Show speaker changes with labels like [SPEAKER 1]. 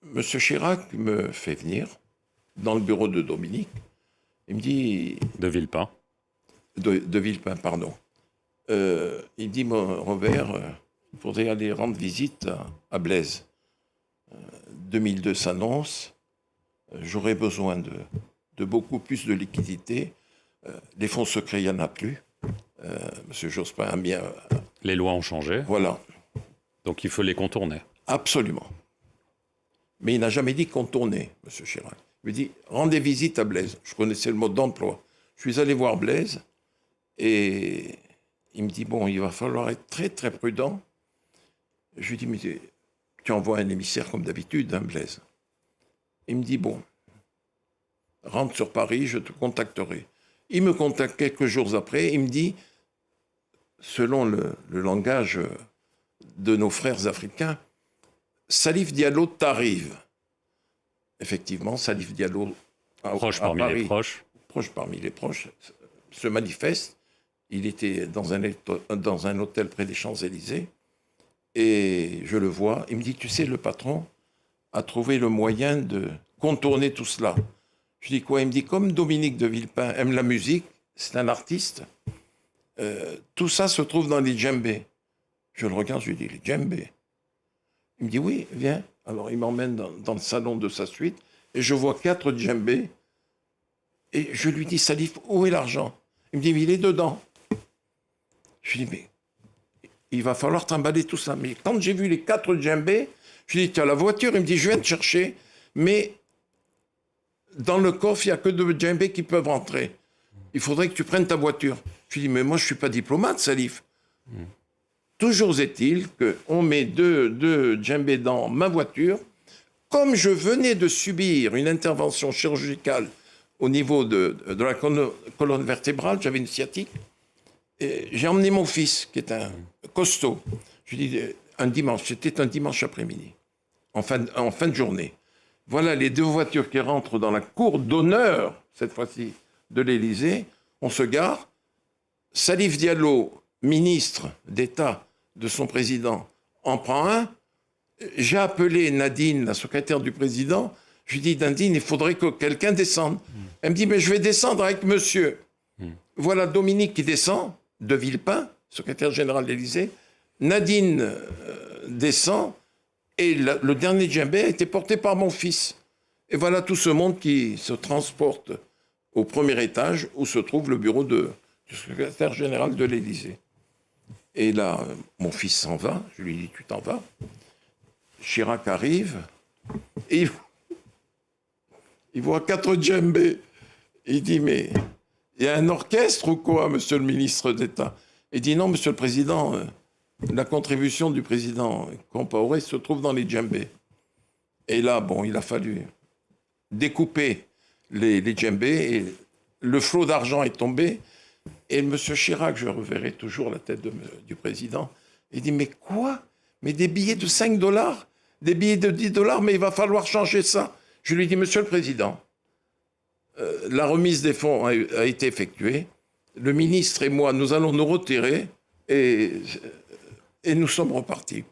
[SPEAKER 1] M. Chirac me fait venir dans le bureau de Dominique. Il me dit...
[SPEAKER 2] De Villepin.
[SPEAKER 1] De Villepin, pardon. Il me dit, Robert, il faudrait aller rendre visite à Blaise. 2002 s'annonce. J'aurais besoin de beaucoup plus de liquidités. Les fonds secrets, il n'y en a plus. M. Jospin a bien...
[SPEAKER 2] Les lois ont changé.
[SPEAKER 1] Voilà.
[SPEAKER 2] Donc il faut les contourner.
[SPEAKER 1] Absolument. Mais il n'a jamais dit contourner, M. Chirac. Il me dit, rendez visite à Blaise. Je connaissais le mode d'emploi. Je suis allé voir Blaise et il me dit, bon, il va falloir être très, très prudent. Je lui dis, mais tu envoies un émissaire comme d'habitude, hein, Blaise. Il me dit, bon, rentre sur Paris, je te contacterai. Il me contacte quelques jours après, il me dit, selon le langage de nos frères africains, Salif Diallo t'arrive. Effectivement, Salif Diallo,
[SPEAKER 2] proche parmi les proches.
[SPEAKER 1] Proche parmi les proches, se manifeste. Il était dans un hôtel près des Champs-Élysées. Et je le vois. Il me dit, tu sais, le patron a trouvé le moyen de contourner tout cela. Je dis quoi? Il me dit, comme Dominique de Villepin aime la musique, c'est un artiste, tout ça se trouve dans les djembés. Je le regarde, je lui dis, les djembés? Il me dit, oui, viens. Alors il m'emmène dans le salon de sa suite et je vois 4 djembés. Et je lui dis, Salif, où est l'argent? Il me dit, mais il est dedans. Je lui dis, mais il va falloir trimballer tout ça. Mais quand j'ai vu les 4 djembés, je lui dis, tu as la voiture? Il me dit, je viens te chercher, mais dans le coffre, il n'y a que 2 djembés qui peuvent rentrer. Il faudrait que tu prennes ta voiture. Je lui dis, mais moi, je ne suis pas diplomate, Salif. Toujours est-il qu'on met 2 djembés dans ma voiture. Comme je venais de subir une intervention chirurgicale au niveau de la colonne vertébrale, j'avais une sciatique, j'ai emmené mon fils, qui est un costaud. Je lui dis, un dimanche, c'était un dimanche après-midi, en fin de journée. Voilà les 2 voitures qui rentrent dans la cour d'honneur, cette fois-ci, de l'Élysée. On se gare. Salif Diallo, ministre d'État de son président, en prend un. J'ai appelé Nadine, la secrétaire du président. Je lui dis, Nadine, il faudrait que quelqu'un descende. Elle me dit, mais je vais descendre avec monsieur. Voilà Dominique qui descend, de Villepin, secrétaire général de l'Élysée. Nadine descend, et le dernier djembé a été porté par mon fils. Et voilà tout ce monde qui se transporte au premier étage, où se trouve le bureau du secrétaire général de l'Élysée. Et là, mon fils s'en va. Je lui dis, tu t'en vas? Chirac arrive, et il voit 4 djembés. Il dit, mais il y a un orchestre ou quoi, monsieur le ministre d'État? Il dit, non, monsieur le président, la contribution du président Compaoré se trouve dans les djembés. Et là, bon, il a fallu découper les djembés, et le flot d'argent est tombé. Et monsieur Chirac, je reverrai toujours la tête du président, il dit, mais quoi? Mais des billets de 5 $, des billets de 10 $, mais il va falloir changer ça. Je lui dis, monsieur le président, la remise des fonds a été effectuée. Le ministre et moi, nous allons nous retirer et nous sommes repartis.